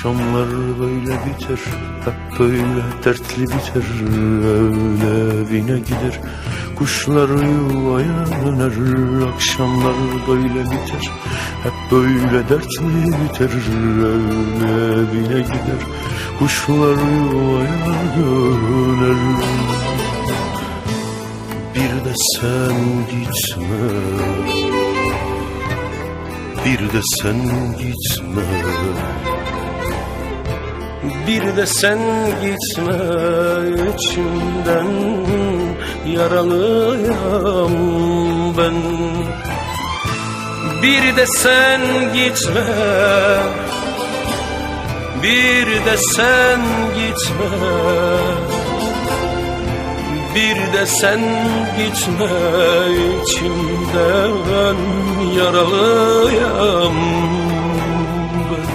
Akşamlar böyle biter, hep böyle dertli biter. Öyle evine gider, kuşlar yuvaya döner. Akşamlar böyle biter, hep böyle dertli biter. Öyle evine gider, kuşlar yuvaya döner. Bir de sen gitme, bir de sen gitme, bir de sen gitme. İçimden yaralıyam ben. Bir de sen gitme, bir de sen gitme, bir de sen gitme. İçimden yaralıyam ben.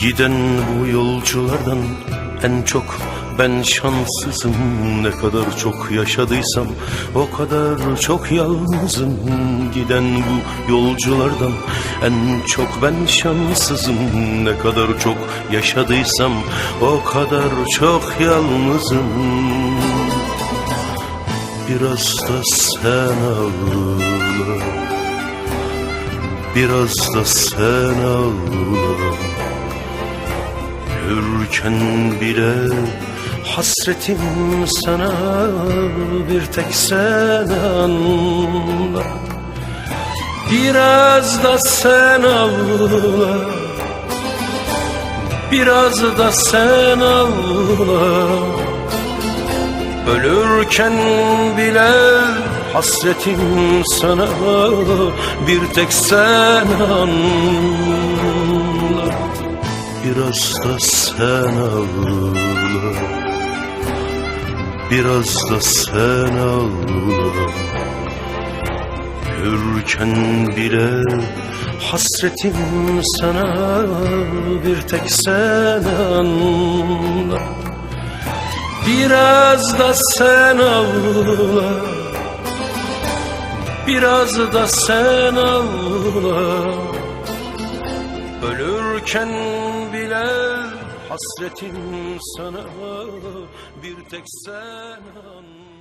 Giden bu yolculardan en çok ben şanssızım. Ne kadar çok yaşadıysam o kadar çok yalnızım. Giden bu yolculardan en çok ben şanssızım. Ne kadar çok yaşadıysam o kadar çok yalnızım. Biraz da sen ağla, biraz da sen ağla. Ölürken bile hasretim sana, bir tek sen anla. Biraz da sen ağla, biraz da sen ağla. Ölürken bile hasretim sana, bir tek sen anla. Biraz da sen ağla, biraz da sen ağla. Ölürken bile hasretim sana, bir tek sen anla. Biraz da sen ağla, biraz da sen ağla. Ölürken bile hasretim sana, bir tek sen anla.